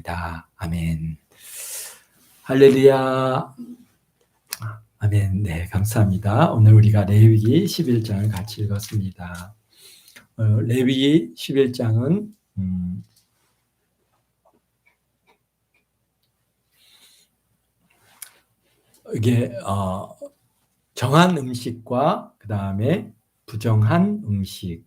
기도드립니다. 아멘. 할렐루야. 아멘. 네, 감사합니다. 오늘 우리가 레위기 11장을 같이 읽었습니다. 레위기 11장은 이게 정한 음식과 그 다음에 부정한 음식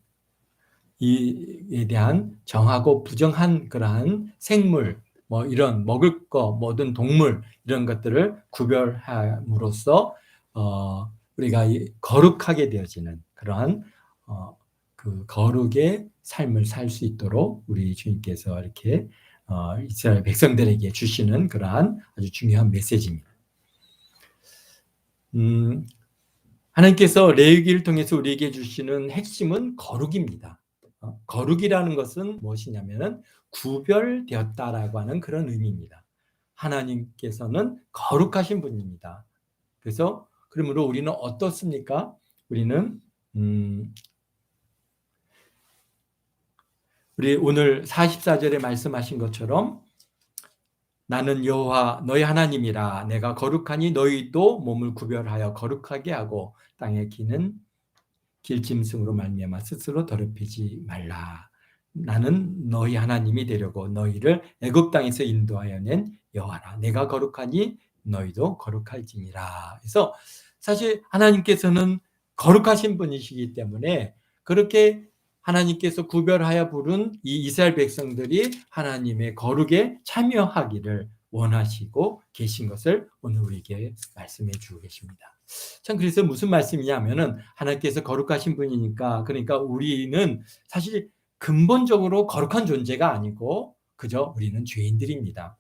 이에 대한 정하고 부정한 그러한 생물, 뭐 이런 먹을 거, 모든 동물 이런 것들을 구별함으로써 우리가 거룩하게 되어지는 그러한 그 거룩의 삶을 살 수 있도록 우리 주님께서 이렇게 이스라엘 백성들에게 주시는 그러한 아주 중요한 메시지입니다. 하나님께서 레위기를 통해서 우리에게 주시는 핵심은 거룩입니다. 거룩이라는 것은 무엇이냐면은 구별되었다라고 하는 그런 의미입니다. 하나님께서는 거룩하신 분입니다. 그래서 그러므로 우리는 어떻습니까? 우리는 우리 오늘 44절에 말씀하신 것처럼 나는 여호와 너희 하나님이라 내가 거룩하니 너희도 몸을 구별하여 거룩하게 하고 땅에 기는 길짐승으로 말미암아 스스로 더럽히지 말라. 나는 너희 하나님이 되려고 너희를 애굽 땅에서 인도하여 낸 여호와라. 내가 거룩하니 너희도 거룩할지니라. 그래서 사실 하나님께서는 거룩하신 분이시기 때문에 그렇게 하나님께서 구별하여 부른 이 이스라엘 백성들이 하나님의 거룩에 참여하기를 원하시고 계신 것을 오늘 우리에게 말씀해 주고 계십니다. 참 그래서 무슨 말씀이냐면은 하나님께서 거룩하신 분이니까 그러니까 우리는 사실 근본적으로 거룩한 존재가 아니고 그저 우리는 죄인들입니다.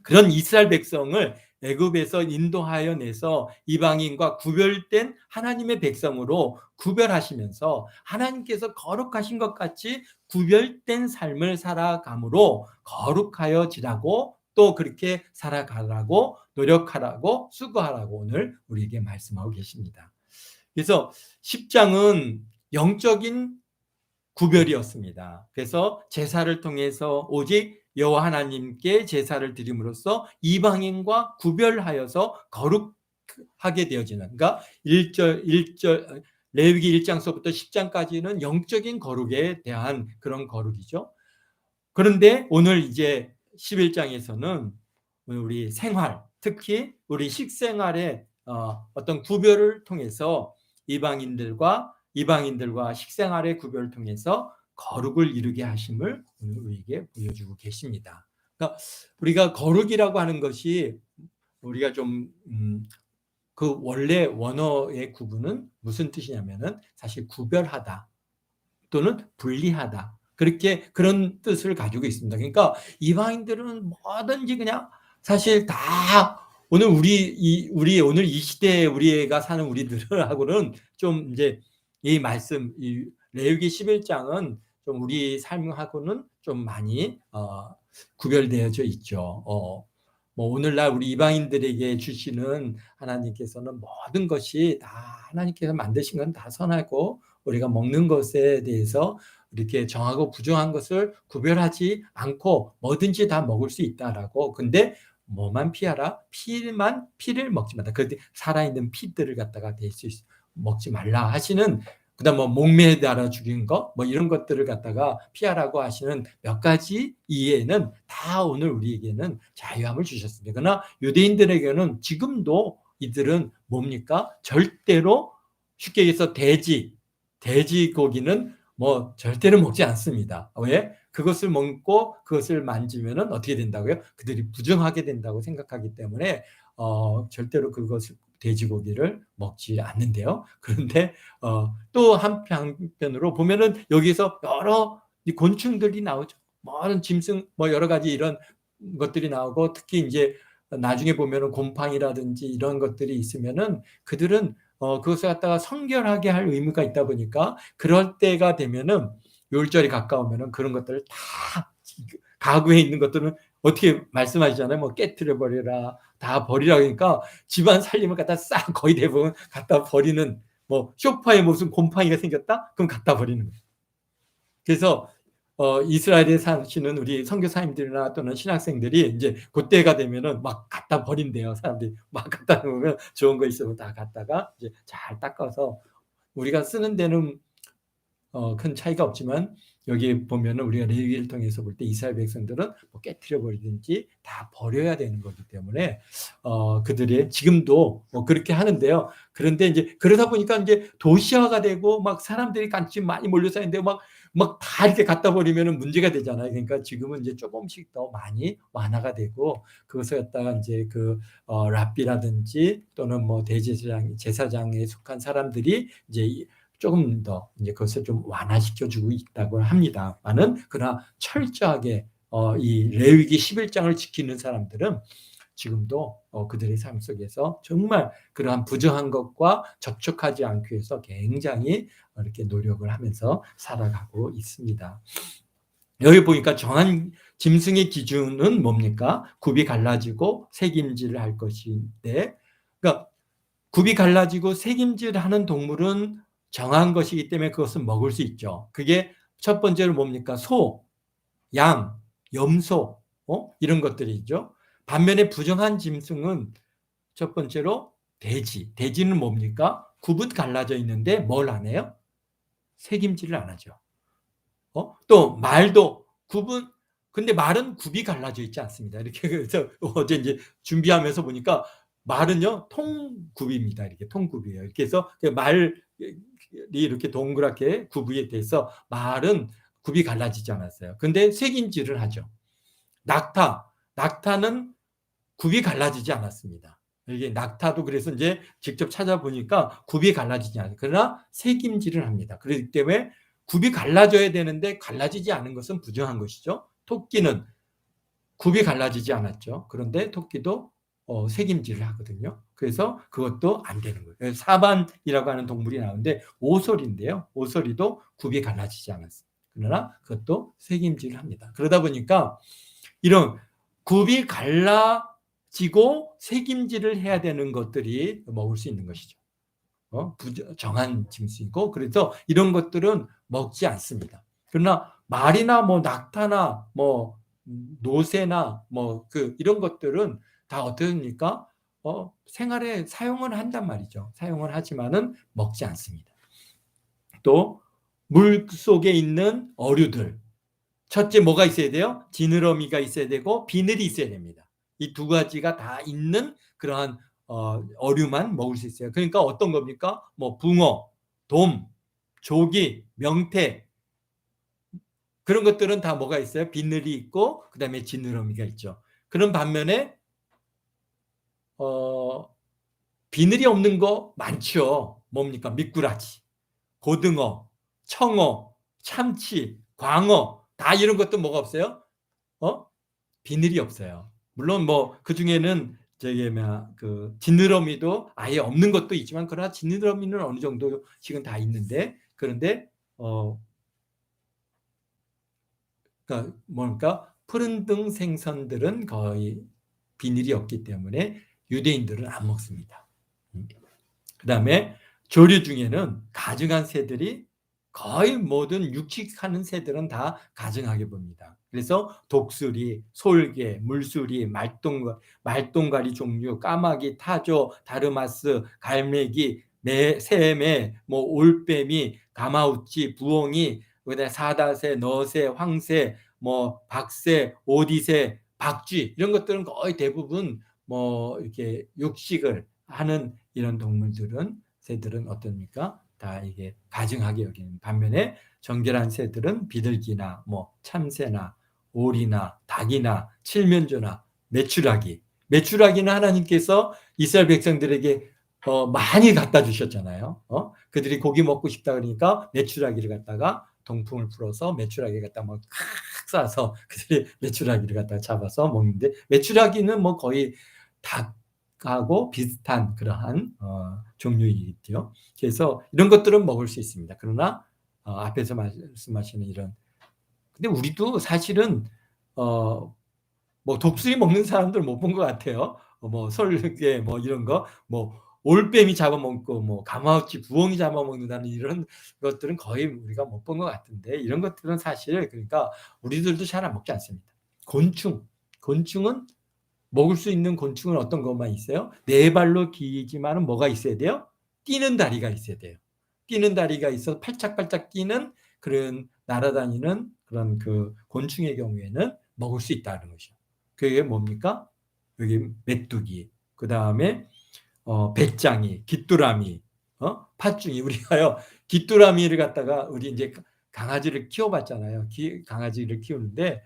그런 이스라엘 백성을 애굽에서 인도하여 내서 이방인과 구별된 하나님의 백성으로 구별하시면서 하나님께서 거룩하신 것 같이 구별된 삶을 살아감으로 거룩하여지라고 또 그렇게 살아가라고 노력하라고 수고하라고 오늘 우리에게 말씀하고 계십니다. 그래서 10장은 영적인 구별이었습니다. 그래서 제사를 통해서 오직 여호와 하나님께 제사를 드림으로써 이방인과 구별하여서 거룩하게 되어지는, 그러니까 1절 레위기 1장서부터 10장까지는 영적인 거룩에 대한 그런 거룩이죠. 그런데 오늘 이제 11장에서는 우리 생활, 특히 우리 식생활의 어떤 구별을 통해서 이방인들과 식생활의 구별을 통해서 거룩을 이루게 하심을 오늘 우리에게 보여주고 계십니다. 그러니까 우리가 거룩이라고 하는 것이 우리가 좀 그 원래 원어의 구분은 무슨 뜻이냐면은 사실 구별하다 또는 분리하다. 그렇게 그런 뜻을 가지고 있습니다. 그러니까 이방인들은 뭐든지 그냥 사실 다 오늘 우리 오늘 이 시대에 우리가 사는 우리들하고는 좀 이제 이 말씀 이 레위기 11장은 좀 우리 삶하고는 좀 많이 구별되어져 있죠. 뭐 오늘날 우리 이방인들에게 주시는 하나님께서는 모든 것이 다 하나님께서 만드신 건 다 선하고 우리가 먹는 것에 대해서 이렇게 정하고 부정한 것을 구별하지 않고 뭐든지 다 먹을 수 있다라고. 근데 뭐만 피하라? 피를 먹지 말라. 그런데 살아있는 피들을 갖다가 먹지 말라 하시는, 그다음 뭐 목매에 달아 죽인 거 뭐 이런 것들을 갖다가 피하라고 하시는 몇 가지 이해는 다 오늘 우리에게는 자유함을 주셨습니다. 그러나 유대인들에게는 지금도 이들은 뭡니까? 절대로 쉽게 얘기해서 돼지 고기는 뭐 절대로 먹지 않습니다. 왜? 그것을 먹고 그것을 만지면은 어떻게 된다고요? 그들이 부정하게 된다고 생각하기 때문에 절대로 그것을 돼지고기를 먹지 않는데요. 그런데 또 한편으로 보면은 여기서 여러 곤충들이 나오죠. 많은 짐승 뭐 여러 가지 이런 것들이 나오고 특히 이제 나중에 보면은 곰팡이라든지 이런 것들이 있으면은 그들은 그것을 갖다가 성결하게 할 의무가 있다 보니까 그럴 때가 되면은 율절이 가까우면은 그런 것들을 다 가구에 있는 것들은 어떻게 말씀하시잖아요. 뭐 깨트려 버리라, 다 버리라. 그러니까 집안 살림을 갖다 싹 거의 대부분 갖다 버리는, 뭐 소파에 무슨 곰팡이가 생겼다? 그럼 갖다 버리는 거예요. 그래서 이스라엘에 사시는 우리 선교사님들이나 또는 신학생들이 이제 그때가 되면은 막 갖다 버린대요. 사람들이 막 갖다 놓으면 좋은 거 있으면 다 갖다가 이제 잘 닦아서 우리가 쓰는 데는 큰 차이가 없지만 여기 보면은 우리가 레위기를 통해서 볼 때 이스라엘 백성들은 뭐 깨트려 버리든지 다 버려야 되는 거기 때문에 그들이 지금도 뭐 그렇게 하는데요. 그런데 이제 그러다 보니까 이제 도시화가 되고 막 사람들이 같이 많이 몰려 사는데 막 다 이렇게 갖다 버리면은 문제가 되잖아요. 그러니까 지금은 이제 조금씩 더 많이 완화가 되고 그것을 갖다가 이제 랍비라든지 또는 뭐 제사장에 속한 사람들이 이제 조금 더 이제 그것을 좀 완화시켜 주고 있다고 합니다만은 그러나 철저하게 이 레위기 11장을 지키는 사람들은 지금도 그들의 삶 속에서 정말 그러한 부정한 것과 접촉하지 않기 위해서 굉장히 이렇게 노력을 하면서 살아가고 있습니다. 여기 보니까 정한 짐승의 기준은 뭡니까? 굽이 갈라지고 새김질을 할 것인데, 그러니까 굽이 갈라지고 새김질하는 동물은 정한 것이기 때문에 그것은 먹을 수 있죠. 그게 첫 번째로 뭡니까? 소, 양, 염소, 이런 것들이죠. 반면에 부정한 짐승은 첫 번째로 돼지. 돼지는 뭡니까? 굽은 갈라져 있는데 뭘 안 해요? 새김질을 안 하죠. 또 말도 굽은 근데 말은 굽이 갈라져 있지 않습니다. 이렇게 그래서 어제 이제 준비하면서 보니까 말은요 통굽입니다. 이렇게 통굽이에요. 이렇게 해서 말이 이렇게 동그랗게 굽이 돼서 말은 굽이 갈라지지 않았어요. 근데 새김질을 하죠. 낙타는 굽이 갈라지지 않았습니다. 이게 낙타도 그래서 이제 직접 찾아보니까 굽이 갈라지지 않아요. 그러나 새김질을 합니다. 그렇기 때문에 굽이 갈라져야 되는데 갈라지지 않은 것은 부정한 것이죠. 토끼는 굽이 갈라지지 않았죠. 그런데 토끼도 새김질을 하거든요. 그래서 그것도 안 되는 거예요. 사반이라고 하는 동물이 나오는데 오소리인데요. 오소리도 굽이 갈라지지 않았어요. 그러나 그것도 새김질을 합니다. 그러다 보니까 이런 굽이 갈라지고 새김질을 해야 되는 것들이 먹을 수 있는 것이죠. 정한 짐승이고 그래서 이런 것들은 먹지 않습니다. 그러나 말이나 뭐 낙타나 뭐 노새나 뭐 이런 것들은 다 어떻습니까? 생활에 사용을 한단 말이죠. 사용을 하지만은 먹지 않습니다. 또 물 속에 있는 어류들. 첫째 뭐가 있어야 돼요? 지느러미가 있어야 되고 비늘이 있어야 됩니다. 이 두 가지가 다 있는 그러한 어류만 먹을 수 있어요. 그러니까 어떤 겁니까? 뭐 붕어, 돔, 조기, 명태 그런 것들은 다 뭐가 있어요? 비늘이 있고 그다음에 지느러미가 있죠. 그런 반면에 비늘이 없는 거 많죠. 뭡니까? 미꾸라지, 고등어, 청어, 참치, 광어 다 이런 것도 뭐가 없어요? 비늘이 없어요. 물론 뭐 그중에는 지느러미도 아예 없는 것도 있지만 그러나 지느러미는 어느 정도씩은 다 있는데 그런데 그러니까 뭡니까? 푸른 등 생선들은 거의 비늘이 없기 때문에 유대인들은 안 먹습니다. 그다음에 조류 중에는 가증한 새들이 거의 모든 육식하는 새들은 다 가증하게 봅니다. 그래서 독수리, 솔개, 물수리, 말똥가리 종류, 까마귀, 타조, 다르마스, 갈매기, 새매, 뭐 올빼미, 가마우치, 부엉이, 그다음에 사다새, 너새, 황새, 뭐 박새, 오디새, 박쥐 이런 것들은 거의 대부분 뭐 이렇게 육식을 하는 이런 새들은 어떻습니까? 다 이게 가증하게 여기는 반면에 정결한 새들은 비둘기나 뭐 참새나 오리나 닭이나 칠면조나 메추라기는 하나님께서 이스라엘 백성들에게 많이 갖다 주셨잖아요. 그들이 고기 먹고 싶다 그러니까 메추라기를 갖다가 동풍을 풀어서 메추라기 갖다 막 싸서 그들이 메추라기를 갖다가 잡아서 먹는데 메추라기는 뭐 거의 닭하고 비슷한 그러한 종류이겠죠. 그래서 이런 것들은 먹을 수 있습니다. 그러나 앞에서 말씀하시는 이런 근데 우리도 사실은 뭐 독수리 먹는 사람들 못 본 것 같아요. 뭐 설계 뭐 이런 거 뭐 올빼미 잡아먹고 뭐 가마우치 부엉이 잡아먹는다는 이런 것들은 거의 우리가 못 본 것 같은데, 이런 것들은 사실 그러니까 우리들도 잘 안 먹지 않습니다. 곤충은 먹을 수 있는 곤충은 어떤 것만 있어요? 네 발로 기지만은 뭐가 있어야 돼요? 뛰는 다리가 있어야 돼요. 뛰는 다리가 있어서 팔짝팔짝 뛰는 그런 날아다니는 그런 그 곤충의 경우에는 먹을 수 있다는 것이죠. 그게 뭡니까? 여기 메뚜기, 그 다음에 배짱이, 귀뚜라미, 팥중이. 우리가요 귀뚜라미를 갖다가 우리 이제 강아지를 키워봤잖아요. 강아지를 키우는데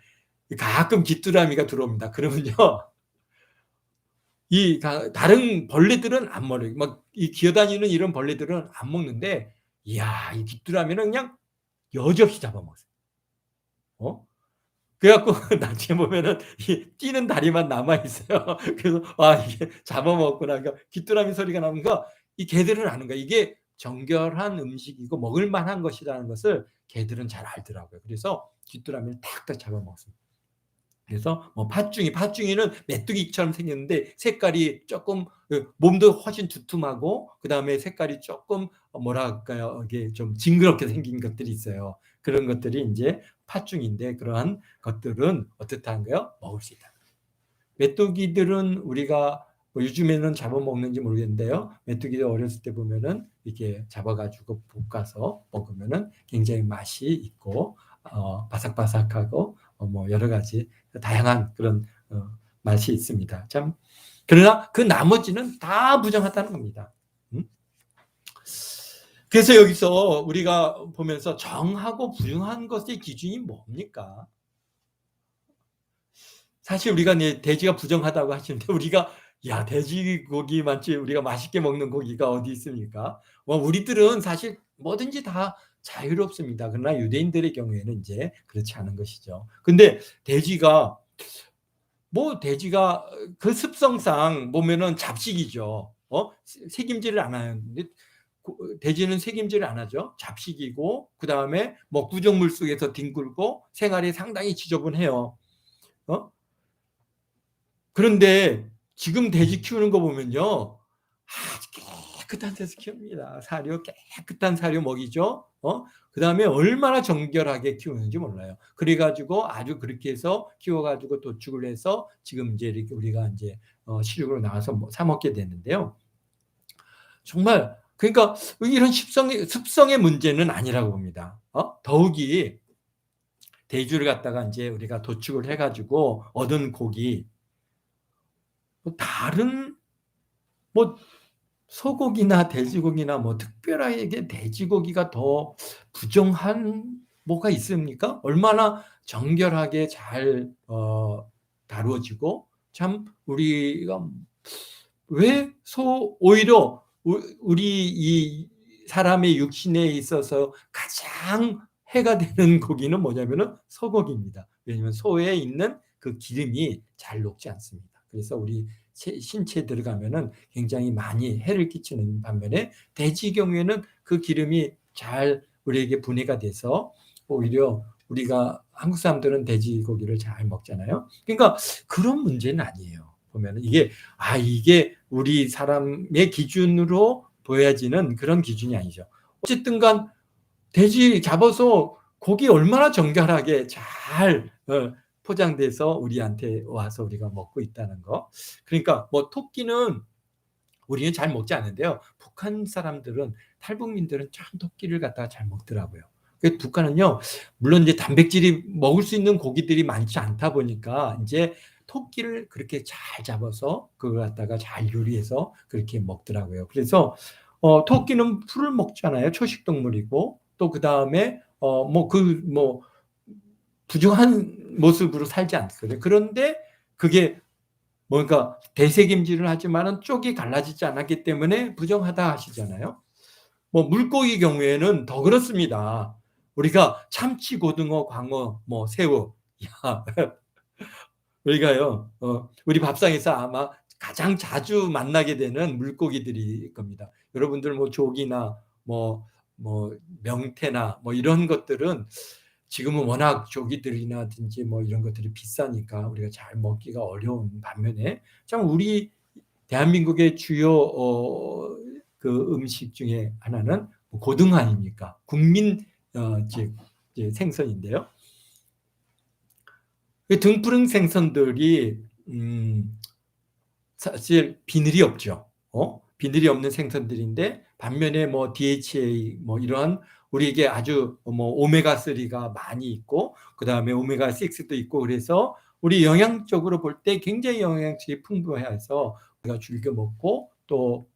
가끔 귀뚜라미가 들어옵니다. 그러면요 이 다른 벌레들은 안 먹어요. 막 이 기어다니는 이런 벌레들은 안 먹는데, 이야 이 귀뚜라미는 그냥 여지없이 잡아먹었어요. 그래갖고 나중에 보면은 이 뛰는 다리만 남아 있어요. 그래서 아 이게 잡아먹었구나. 그러니까 귀뚜라미 소리가 나니까 이 개들은 아는 거야. 이게 정결한 음식이고 먹을 만한 것이라는 것을 개들은 잘 알더라고요. 그래서 귀뚜라미를 탁탁 잡아먹었습니다. 그래서 뭐 팥중이는 메뚜기처럼 생겼는데 색깔이 조금 몸도 훨씬 두툼하고 그다음에 색깔이 조금 뭐랄까요? 이게 좀 징그럽게 생긴 것들이 있어요. 그런 것들이 이제 팥중인데, 그러한 것들은 어떻다는 거예요? 먹을 수 있다. 메뚜기들은 우리가 뭐 요즘에는 잡아먹는지 모르겠는데요. 메뚜기들 어렸을 때 보면은 이렇게 잡아가지고 볶아서 먹으면은 굉장히 맛이 있고 바삭바삭하고 뭐 여러 가지 다양한 그런 맛이 있습니다. 참 그러나 그 나머지는 다 부정하다는 겁니다. 그래서 여기서 우리가 보면서 정하고 부정한 것의 기준이 뭡니까? 사실 우리가 돼지가 부정하다고 하시는데 우리가 야 돼지고기 많지 우리가 맛있게 먹는 고기가 어디 있습니까? 우리들은 사실 뭐든지 다 자유롭습니다. 그러나 유대인들의 경우에는 이제 그렇지 않은 것이죠. 근데 돼지가 그 습성상 보면은 잡식이죠. 새김질을 안 하는데 돼지는 새김질을 안 하죠. 잡식이고 그다음에 뭐 구정물 속에서 뒹굴고 생활이 상당히 지저분해요. 어? 그런데 지금 돼지 키우는 거 보면요. 아주 깨끗한 데서 키웁니다. 깨끗한 사료 먹이죠. 그다음에 얼마나 정결하게 키우는지 몰라요. 그래가지고 아주 그렇게 해서 키워가지고 도축을 해서 지금 이제 이렇게 우리가 이제 시중으로 나와서 사 먹게 되는데요. 정말 그러니까 이런 습성의 문제는 아니라고 봅니다. 더욱이 돼지를 갖다가 이제 우리가 도축을 해가지고 얻은 고기, 다른 뭐 소고기나 돼지고기나 뭐 특별하게 돼지고기가 더 부정한 뭐가 있습니까? 얼마나 정결하게 잘 다루어지고 참 우리가 왜 오히려 우리 이 사람의 육신에 있어서 가장 해가 되는 고기는 뭐냐면은 소고기입니다. 왜냐하면 소에 있는 그 기름이 잘 녹지 않습니다. 그래서 우리 신체에 들어가면은 굉장히 많이 해를 끼치는 반면에 돼지 경우에는 그 기름이 잘 우리에게 분해가 돼서 오히려 우리가 한국 사람들은 돼지고기를 잘 먹잖아요. 그러니까 그런 문제는 아니에요. 보면은 이게 우리 사람의 기준으로 보여지는 그런 기준이 아니죠. 어쨌든 간 돼지 잡아서 고기 얼마나 정갈하게 잘 포장돼서 우리한테 와서 우리가 먹고 있다는 거. 그러니까 뭐 토끼는 우리는 잘 먹지 않는데요. 북한 사람들은 탈북민들은 참 토끼를 갖다가 잘 먹더라고요. 북한은요, 물론 이제 단백질이 먹을 수 있는 고기들이 많지 않다 보니까 이제 토끼를 그렇게 잘 잡아서 그걸 갖다가 잘 요리해서 그렇게 먹더라고요. 그래서 토끼는 풀을 먹잖아요. 초식 동물이고 또 그 다음에 부정한 모습으로 살지 않거든요. 그런데 그게 뭔가 대세김질을 하지만은 쪽이 갈라지지 않았기 때문에 부정하다 하시잖아요. 뭐 물고기 경우에는 더 그렇습니다. 우리가 참치, 고등어, 광어, 뭐 새우, 야, 우리가요, 우리 밥상에서 아마 가장 자주 만나게 되는 물고기들일 겁니다. 여러분들 뭐 조기나 뭐 명태나 뭐 이런 것들은 지금은 워낙 조기들이나든지 뭐 이런 것들이 비싸니까 우리가 잘 먹기가 어려운 반면에 참 우리 대한민국의 주요 그 음식 중에 하나는 고등어 아닙니까? 국민 즉 이제 생선인데요. 그 등푸른 생선들이 사실 비늘이 없죠. 비늘이 없는 생선들인데 반면에 뭐 DHA 뭐 이런 우리에게 아주 뭐 오메가 3가 많이 있고 그다음에 오메가 6도 있고 그래서 우리 영양적으로 볼 때 굉장히 영양식이 풍부해서 우리가 즐겨 먹고 또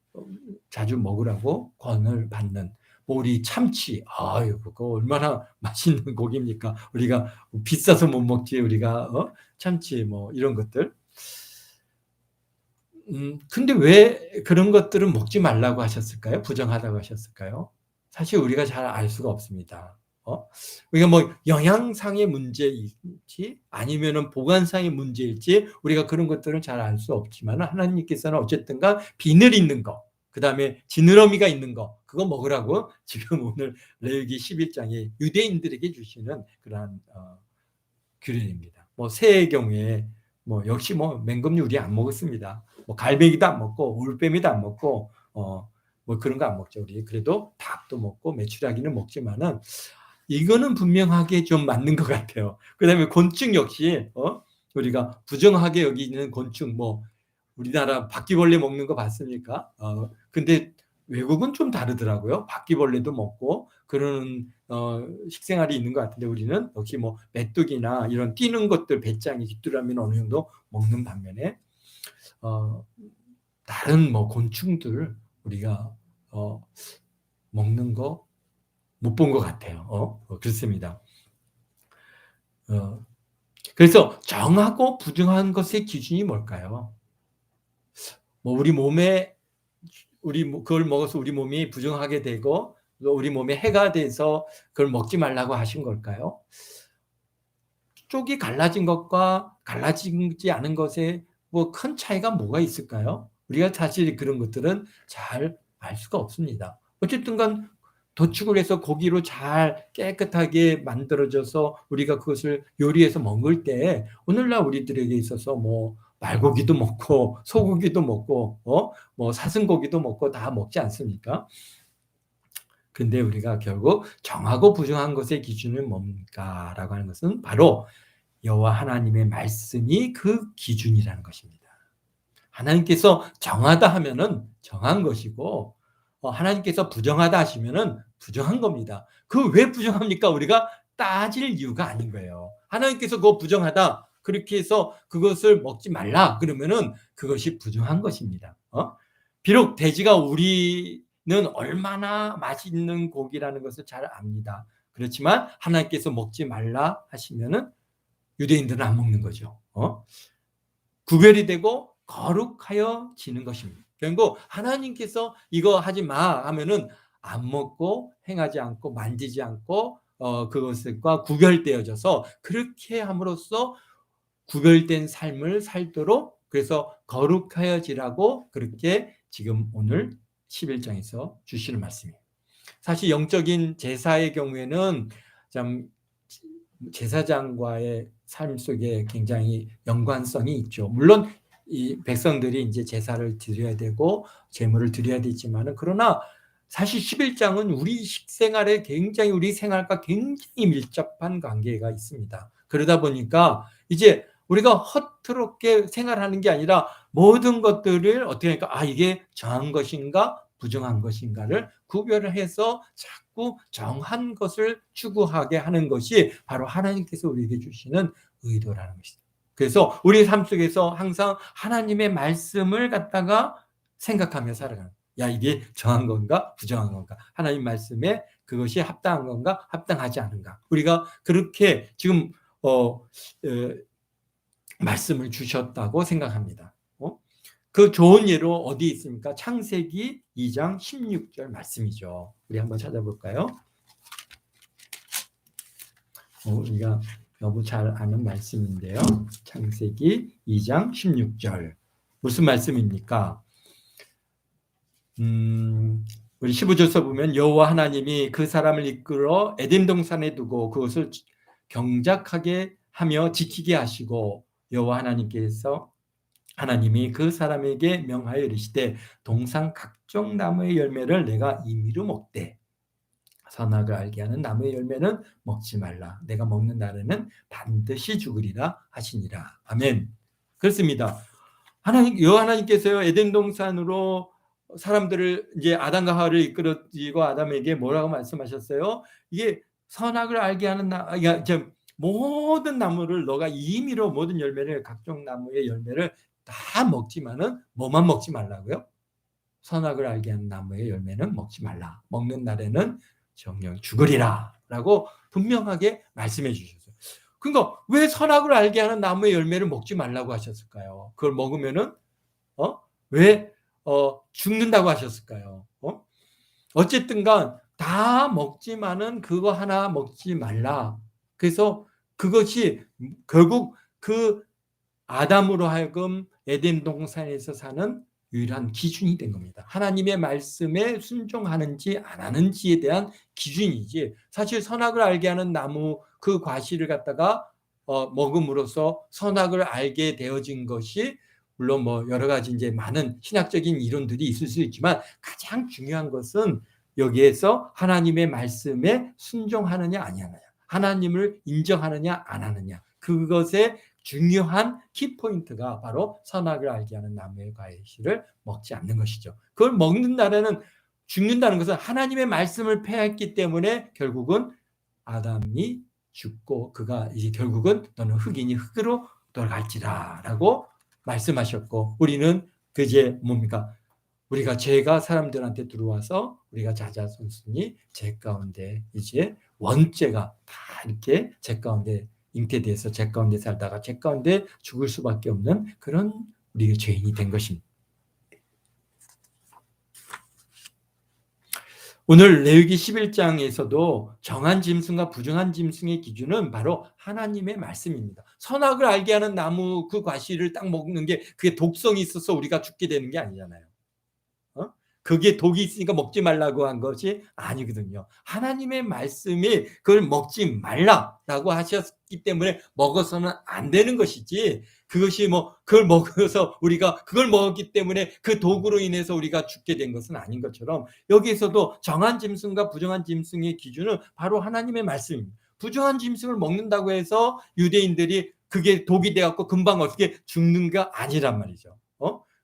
자주 먹으라고 권을 받는 뭐 우리 참치 아유 그거 얼마나 맛있는 고기입니까? 우리가 비싸서 못 먹지 우리가 참치 뭐 이런 것들. 근데 왜 그런 것들은 먹지 말라고 하셨을까요? 부정하다고 하셨을까요? 사실 우리가 잘 알 수가 없습니다. 우리가 뭐 영양상의 문제일지 아니면은 보관상의 문제일지 우리가 그런 것들은 잘 알 수 없지만 하나님께서는 어쨌든가 비늘 있는 거, 그다음에 지느러미가 있는 거 그거 먹으라고 지금 오늘 레위기 11장에 유대인들에게 주시는 그러한 규례입니다. 뭐 새의 경우에 뭐 역시 뭐 맹금류 우리 안 먹었습니다. 뭐 갈매기도 안 먹고 올빼미도 안 먹고 뭐 그런 거 안 먹죠. 우리 그래도 닭도 먹고 메추라기는 먹지만은 이거는 분명하게 좀 맞는 것 같아요. 그다음에 곤충 역시 우리가 부정하게 여기는 곤충 뭐 우리나라 바퀴벌레 먹는 거 봤습니까? 근데 외국은 좀 다르더라고요. 바퀴벌레도 먹고 그런 식생활이 있는 것 같은데 우리는 역시 뭐 메뚜기나 이런 뛰는 것들 배짱이 귀뚜라미는 어느 정도 먹는 반면에 다른 뭐 곤충들 우리가 먹는 거 못 본 것 같아요. 그렇습니다. 그래서 정하고 부정한 것의 기준이 뭘까요? 뭐 우리 몸에 그걸 먹어서 우리 몸이 부정하게 되고 우리 몸에 해가 돼서 그걸 먹지 말라고 하신 걸까요? 쪽이 갈라진 것과 갈라지지 않은 것에 뭐 큰 차이가 뭐가 있을까요? 우리가 사실 그런 것들은 잘 알 수가 없습니다. 어쨌든 간 도축을 해서 고기로 잘 깨끗하게 만들어져서 우리가 그것을 요리해서 먹을 때 오늘날 우리들에게 있어서 뭐 말고기도 먹고 소고기도 먹고 뭐 사슴고기도 먹고 다 먹지 않습니까? 근데 우리가 결국 정하고 부정한 것의 기준은 뭡니까라고 하는 것은 바로 여호와 하나님의 말씀이 그 기준이라는 것입니다. 하나님께서 정하다 하면은 정한 것이고 하나님께서 부정하다 하시면은 부정한 겁니다. 그 왜 부정합니까? 우리가 따질 이유가 아닌 거예요. 하나님께서 그거 부정하다 그렇게 해서 그것을 먹지 말라 그러면은 그것이 부정한 것입니다. 비록 돼지가 우리는 얼마나 맛있는 고기라는 것을 잘 압니다. 그렇지만 하나님께서 먹지 말라 하시면은 유대인들은 안 먹는 거죠. 구별이 되고 거룩하여지는 것입니다. 결국 하나님께서 이거 하지 마 하면은 안 먹고 행하지 않고 만지지 않고 그것과 구별되어져서 그렇게 함으로써 구별된 삶을 살도록 그래서 거룩하여지라고 그렇게 지금 오늘 11장에서 주시는 말씀이에요. 사실 영적인 제사의 경우에는 참 제사장과의 삶 속에 굉장히 연관성이 있죠. 물론 이 백성들이 이제 제사를 드려야 되고 제물을 드려야 되지만은 그러나 사실 11장은 우리 식생활에 굉장히 우리 생활과 굉장히 밀접한 관계가 있습니다. 그러다 보니까 이제 우리가 허투루게 생활하는 게 아니라 모든 것들을 어떻게 하니까 이게 정한 것인가 부정한 것인가를 구별을 해서 자꾸 정한 것을 추구하게 하는 것이 바로 하나님께서 우리에게 주시는 의도라는 것이죠. 그래서 우리 삶 속에서 항상 하나님의 말씀을 갖다가 생각하며 살아가는 야 이게 정한 건가 부정한 건가 하나님 말씀에 그것이 합당한 건가 합당하지 않은가 우리가 그렇게 지금 말씀을 주셨다고 생각합니다. 그 좋은 예로 어디 있습니까? 창세기 2장 16절 말씀이죠. 우리 한번 찾아볼까요? 우리가 너무 잘 아는 말씀인데요. 창세기 2장 16절 무슨 말씀입니까? 우리 15절서 보면 여호와 하나님이 그 사람을 이끌어 에덴 동산에 두고 그것을 경작하게 하며 지키게 하시고 여호와 하나님께서 하나님이 그 사람에게 명하여 이르시되 동산 각종 나무의 열매를 내가 임의로 먹되 선악을 알게 하는 나무의 열매는 먹지 말라. 내가 먹는 날에는 반드시 죽으리라 하시니라. 아멘. 그렇습니다. 하나님께서요, 에덴 동산으로 사람들을 이제 아담과 하와를 이끌어지고 아담에게 뭐라고 말씀하셨어요? 이게 선악을 알게 하는 모든 나무를 너가 임의로 모든 열매를 각종 나무의 열매를 다 먹지만은 뭐만 먹지 말라고요? 선악을 알게 하는 나무의 열매는 먹지 말라. 먹는 날에는 정령 죽으리라라고 분명하게 말씀해 주셨어요. 그러니까 왜 선악을 알게 하는 나무의 열매를 먹지 말라고 하셨을까요? 그걸 먹으면은 왜 죽는다고 하셨을까요? 어쨌든간 다 먹지만은 그거 하나 먹지 말라. 그래서 그것이 결국 그 아담으로 하여금 에덴 동산에서 사는 유일한 기준이 된 겁니다. 하나님의 말씀에 순종하는지 안 하는지에 대한 기준이지, 사실 선악을 알게 하는 나무 그 과실을 갖다가 먹음으로써 선악을 알게 되어진 것이, 물론 뭐 여러 가지 이제 많은 신학적인 이론들이 있을 수 있지만 가장 중요한 것은 여기에서 하나님의 말씀에 순종하느냐 아니하느냐, 하나님을 인정하느냐 안 하느냐, 그것에 중요한 키포인트가 바로 선악을 알게 하는 나무의 과실을 먹지 않는 것이죠. 그걸 먹는 날에는 죽는다는 것은 하나님의 말씀을 폐했기 때문에 결국은 아담이 죽고 그가 이제 결국은 너는 흙이니 흙으로 돌아갈지라 라고 말씀하셨고, 우리는 그제 뭡니까? 우리가 죄가 사람들한테 들어와서 우리가 자자손손이 죄 가운데 이제 원죄가 다 이렇게 죄 가운데 잉태돼서 죄 가운데 살다가 죄 가운데 죽을 수밖에 없는 그런 우리가 죄인이 된 것입니다. 오늘 레위기 11장에서도 정한 짐승과 부정한 짐승의 기준은 바로 하나님의 말씀입니다. 선악을 알게 하는 나무 그 과실을 딱 먹는 게 그게 독성이 있어서 우리가 죽게 되는 게 아니잖아요. 그게 독이 있으니까 먹지 말라고 한 것이 아니거든요. 하나님의 말씀이 그걸 먹지 말라라고 하셨기 때문에 먹어서는 안 되는 것이지, 그것이 뭐 그걸 먹어서 우리가 그걸 먹었기 때문에 그 독으로 인해서 우리가 죽게 된 것은 아닌 것처럼, 여기에서도 정한 짐승과 부정한 짐승의 기준은 바로 하나님의 말씀입니다. 부정한 짐승을 먹는다고 해서 유대인들이 그게 독이 되어갖고 금방 어떻게 죽는 게 아니란 말이죠.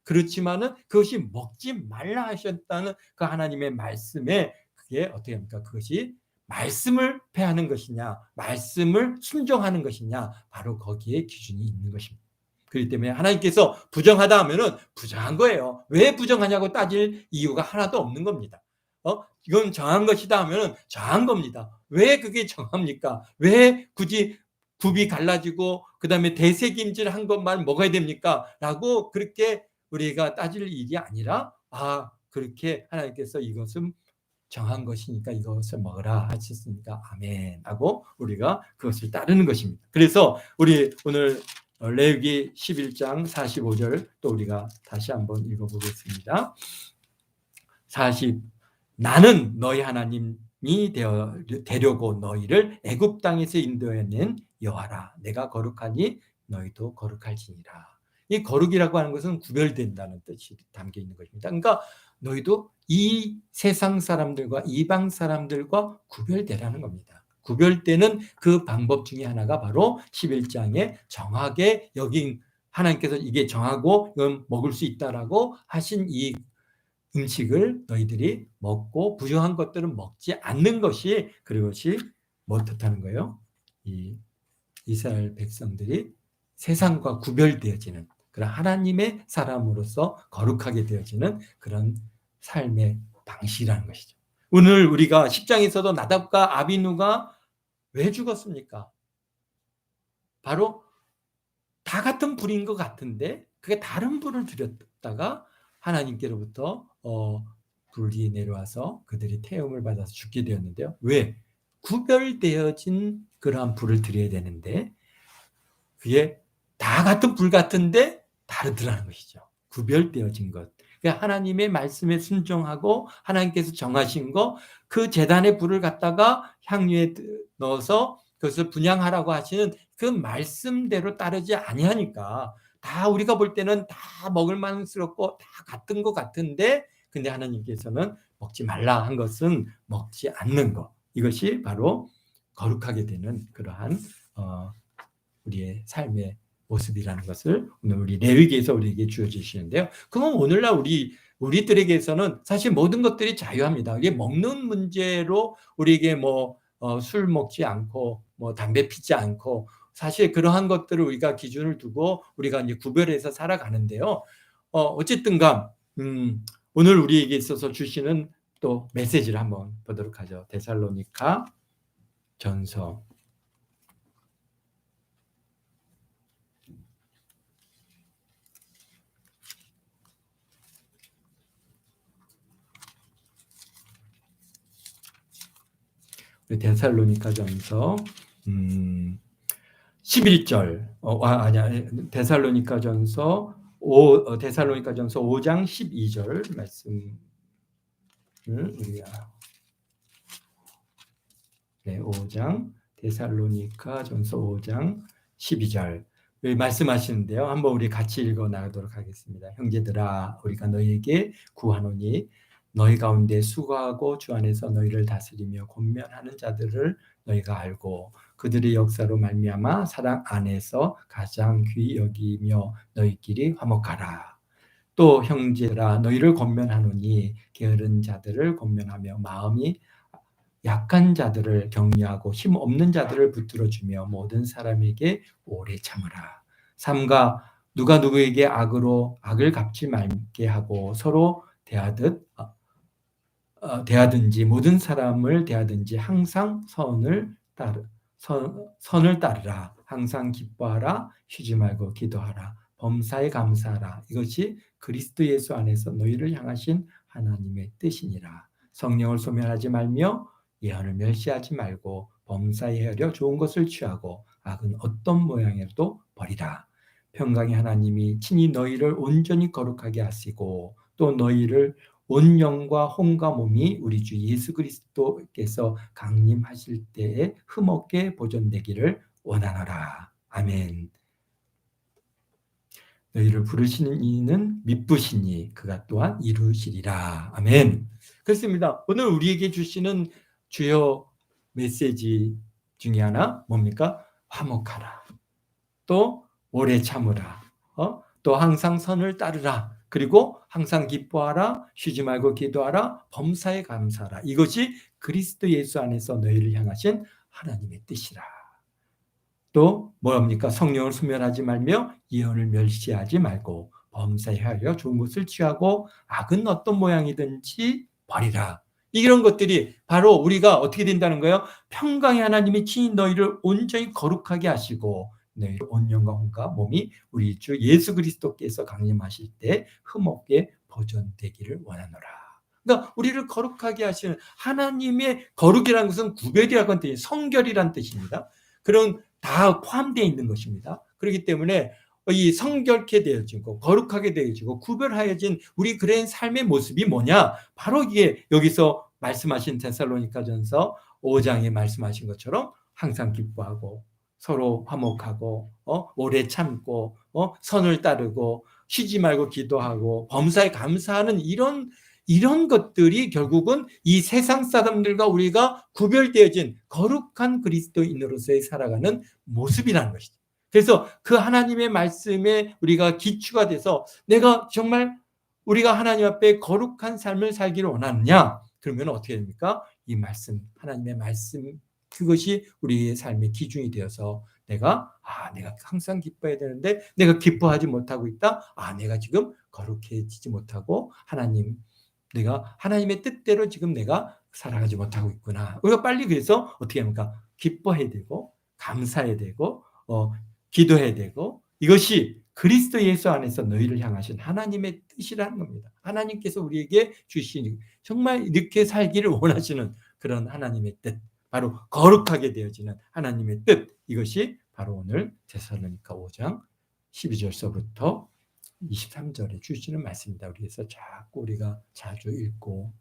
그렇지만은 그것이 먹지 말라 하셨다는 그 하나님의 말씀에 그게 어떻게 합니까? 그것이 말씀을 폐하는 것이냐, 말씀을 순종하는 것이냐, 바로 거기에 기준이 있는 것입니다. 그렇기 때문에 하나님께서 부정하다 하면은 부정한 거예요. 왜 부정하냐고 따질 이유가 하나도 없는 겁니다. 이건 정한 것이다 하면은 정한 겁니다. 왜 그게 정합니까? 왜 굳이 굽이 갈라지고 그다음에 대세김질한 것만 먹어야 됩니까? 라고 그렇게 우리가 따질 일이 아니라, 그렇게 하나님께서 이것은 정한 것이니까 이것을 먹으라 하셨으니까 아멘 하고 우리가 그것을 따르는 것입니다. 그래서 우리 오늘 레위기 11장 45절 또 우리가 다시 한번 읽어보겠습니다. 40 나는 너희 하나님이 되려고 너희를 애굽 땅에서 인도해낸 여호와라. 내가 거룩하니 너희도 거룩할지니라. 이 거룩이라고 하는 것은 구별된다는 뜻이 담겨 있는 것입니다. 그러니까 너희도 이 세상 사람들과 이방 사람들과 구별되라는 겁니다. 구별되는 그 방법 중에 하나가 바로 11장에 정하게 여긴, 하나님께서 이게 정하고 이건 먹을 수 있다라고 하신 이 음식을 너희들이 먹고 부정한 것들은 먹지 않는 것이, 그것이 뭐 뜻하는 거예요? 이 이스라엘 백성들이 세상과 구별되어지는 그런 하나님의 사람으로서 거룩하게 되어지는 그런 삶의 방식이라는 것이죠. 오늘 우리가 10장에서도 나답과 아비누가 왜 죽었습니까? 바로 다 같은 불인 것 같은데 그게 다른 불을 들였다가 하나님께로부터 불이 내려와서 그들이 태움을 받아서 죽게 되었는데요. 왜? 구별되어진 그러한 불을 드려야 되는데 그게 다 같은 불 같은데 다르더라는 것이죠. 구별되어진 것. 그러니까 하나님의 말씀에 순종하고 하나님께서 정하신 거, 그 제단의 불을 갖다가 향유에 넣어서 그것을 분향하라고 하시는 그 말씀대로 따르지 아니하니까 다 우리가 볼 때는 다 먹을 만스럽고 다 같은 것 같은데 근데 하나님께서는 먹지 말라 한 것은 먹지 않는 것. 이것이 바로 거룩하게 되는 그러한 우리의 삶의 모습이라는 것을 오늘 우리 레위기에서 우리에게 주어지시는데요. 그건 오늘날 우리들에게서는 사실 모든 것들이 자유합니다. 이게 먹는 문제로 우리에게 술 먹지 않고 담배 피지 않고 사실 그러한 것들을 우리가 기준을 두고 우리가 이제 구별해서 살아가는데요. 어쨌든간 오늘 우리에게 있어서 주시는 또 메시지를 한번 보도록 하죠. 데살로니가 전서 11절 데살로니가전서 5장 12절 말씀을 우리가 5장 데살로니가전서 5장 12절 말씀하시는데요. 한번 우리 같이 읽어 나가도록 하겠습니다. 형제들아 우리가 너희에게 구하노니 너희 가운데 수고하고 주 안에서 너희를 다스리며 권면하는 자들을 너희가 알고 그들의 역사로 말미암아 사랑 안에서 가장 귀히 여기며 너희끼리 화목하라. 또 형제라 너희를 권면하노니 게으른 자들을 권면하며 마음이 약한 자들을 격려하고 힘 없는 자들을 붙들어주며 모든 사람에게 오래 참으라. 삼가 누가 누구에게 악으로 악을 갚지 말게 하고 서로 대하든지 모든 사람을 대하든지 항상 선을 따르라. 항상 기뻐하라. 쉬지 말고 기도하라. 범사에 감사하라. 이것이 그리스도 예수 안에서 너희를 향하신 하나님의 뜻이니라. 성령을 소멸하지 말며 예언을 멸시하지 말고 범사에 헤아려 좋은 것을 취하고 악은 어떤 모양이라도 버리라. 평강의 하나님이 친히 너희를 온전히 거룩하게 하시고 또 너희를 온 영과 혼과 몸이 우리 주 예수 그리스도께서 강림하실 때에 흠없게 보존되기를 원하노라. 아멘. 너희를 부르시는 이는 미쁘시니 그가 또한 이루시리라. 아멘. 그렇습니다. 오늘 우리에게 주시는 주요 메시지 중에 하나 뭡니까? 화목하라. 또 오래 참으라. 또 항상 선을 따르라. 그리고 항상 기뻐하라. 쉬지 말고 기도하라. 범사에 감사하라. 이것이 그리스도 예수 안에서 너희를 향하신 하나님의 뜻이라. 또 뭐합니까? 성령을 소멸하지 말며 예언을 멸시하지 말고 범사에 하여 좋은 것을 취하고 악은 어떤 모양이든지 버리라. 이런 것들이 바로 우리가 어떻게 된다는 거예요? 평강의 하나님이 친히 너희를 온전히 거룩하게 하시고 너희 온 영과 혼과 몸이 우리 주 예수 그리스도께서 강림하실 때 흠없게 보존되기를 원하노라. 그러니까 우리를 거룩하게 하시는 하나님의 거룩이라는 것은 구별이라는 뜻이 성결이라는 뜻입니다. 그런 다 포함되어 있는 것입니다. 그렇기 때문에 이 성결케 되어지고 거룩하게 되어지고 구별하여진 우리 그런 삶의 모습이 뭐냐? 바로 이게 여기서 말씀하신 데살로니가전서 5장에 말씀하신 것처럼 항상 기뻐하고 서로 화목하고 오래 참고 선을 따르고 쉬지 말고 기도하고 범사에 감사하는 이런 것들이 결국은 이 세상 사람들과 우리가 구별되어진 거룩한 그리스도인으로서의 살아가는 모습이라는 것이죠. 그래서 그 하나님의 말씀에 우리가 기초가 돼서 내가 정말 우리가 하나님 앞에 거룩한 삶을 살기를 원하느냐? 그러면 어떻게 됩니까? 이 말씀, 하나님의 말씀 그것이 우리의 삶의 기준이 되어서 내가 항상 기뻐해야 되는데 내가 기뻐하지 못하고 있다. 내가 지금 거룩해지지 못하고 내가 하나님의 뜻대로 지금 내가 살아가지 못하고 있구나. 우리가 빨리 그래서 어떻게 합니까? 기뻐해야 되고 감사해야 되고 기도해야 되고 이것이 그리스도 예수 안에서 너희를 향하신 하나님의 뜻이라는 겁니다. 하나님께서 우리에게 주신 정말 이렇게 살기를 원하시는 그런 하나님의 뜻, 바로 거룩하게 되어지는 하나님의 뜻, 이것이 바로 오늘 데살로니가 5장 12절서부터 23절에 주시는 말씀입니다. 그래서 자꾸 우리가 자주 읽고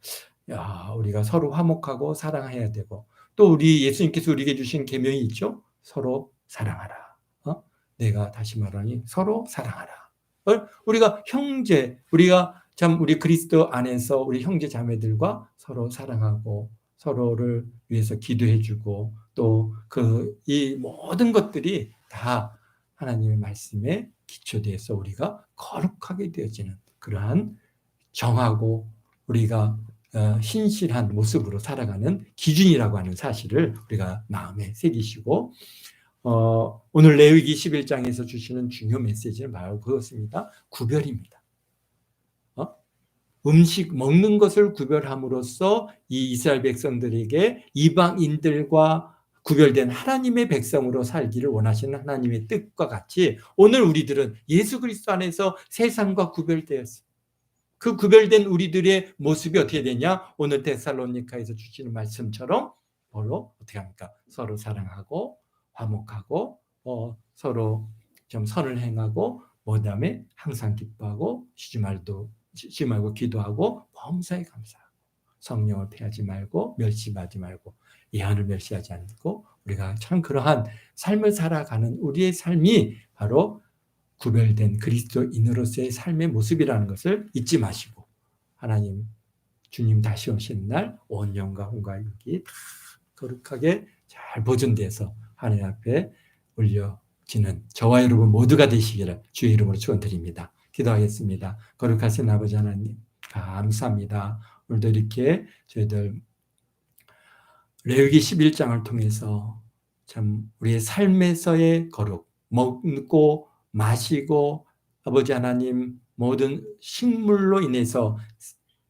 우리가 서로 화목하고 사랑해야 되고 또 우리 예수님께서 우리에게 주신 계명이 있죠. 서로 사랑하라. 내가 다시 말하니 서로 사랑하라. 우리가 형제, 우리 그리스도 안에서 우리 형제 자매들과 서로 사랑하고 서로를 위해서 기도해주고 또 이 모든 것들이 다 하나님의 말씀에 기초돼서 우리가 거룩하게 되어지는 그러한 정하고 우리가 신실한 모습으로 살아가는 기준이라고 하는 사실을 우리가 마음에 새기시고 오늘 레위기 11장에서 주시는 중요 메시지는 바로 그것입니다. 구별입니다. 음식 먹는 것을 구별함으로써 이 이스라엘 백성들에게 이방인들과 구별된 하나님의 백성으로 살기를 원하시는 하나님의 뜻과 같이 오늘 우리들은 예수 그리스도 안에서 세상과 구별되었습니다. 그 구별된 우리들의 모습이 어떻게 되냐? 오늘 데살로니가에서 주시는 말씀처럼 바로 어떻게 합니까? 서로 사랑하고 화목하고 서로 좀 선을 행하고 그다음에 항상 기뻐하고 쉬지 말고 기도하고 범사에 감사하고 성령을 패하지 말고 멸시하지 말고 예언을 멸시하지 않고 우리가 참 그러한 삶을 살아가는 우리의 삶이 바로 구별된 그리스도인으로서의 삶의 모습이라는 것을 잊지 마시고 하나님 주님 다시 오시는 날 온 영과 혼과 육이 다 거룩하게 잘 보존돼서 하나님 앞에 올려지는 저와 여러분 모두가 되시기를 주의 이름으로 축원드립니다. 기도하겠습니다. 거룩하신 아버지 하나님 감사합니다. 오늘도 이렇게 저희들 레위기 11장을 통해서 참 우리의 삶에서의 거룩, 먹고 마시고 아버지 하나님 모든 식물로 인해서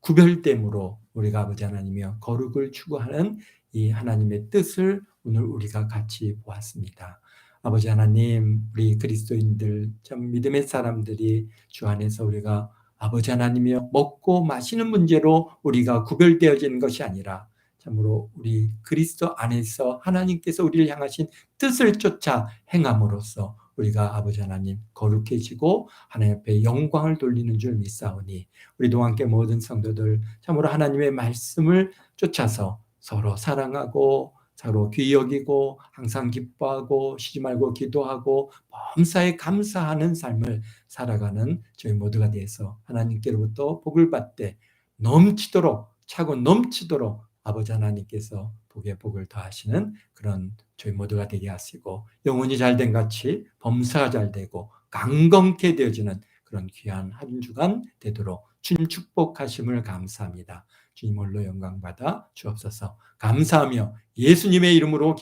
구별됨으로 우리가 아버지 하나님이여 거룩을 추구하는 이 하나님의 뜻을 오늘 우리가 같이 보았습니다. 아버지 하나님 우리 그리스도인들 참 믿음의 사람들이 주 안에서 우리가 아버지 하나님이여 먹고 마시는 문제로 우리가 구별되어지는 것이 아니라 참으로 우리 그리스도 안에서 하나님께서 우리를 향하신 뜻을 쫓아 행함으로써 우리가 아버지 하나님 거룩해지고 하나님 앞에 영광을 돌리는 줄 믿사오니 우리도 함께 모든 성도들 참으로 하나님의 말씀을 쫓아서 서로 사랑하고 서로 귀히 여기고 항상 기뻐하고 쉬지 말고 기도하고 범사에 감사하는 삶을 살아가는 저희 모두가 되어서 하나님께로부터 복을 받되 넘치도록 차고 넘치도록 아버지 하나님께서 복에 복을 더하시는 그런 저희 모두가 되게 하시고 영혼이 잘된 같이 범사가 잘되고 강건케 되어지는 그런 귀한 한 주간 되도록 주님 축복하심을 감사합니다. 주님 홀로 영광받아 주옵소서. 감사하며 예수님의 이름으로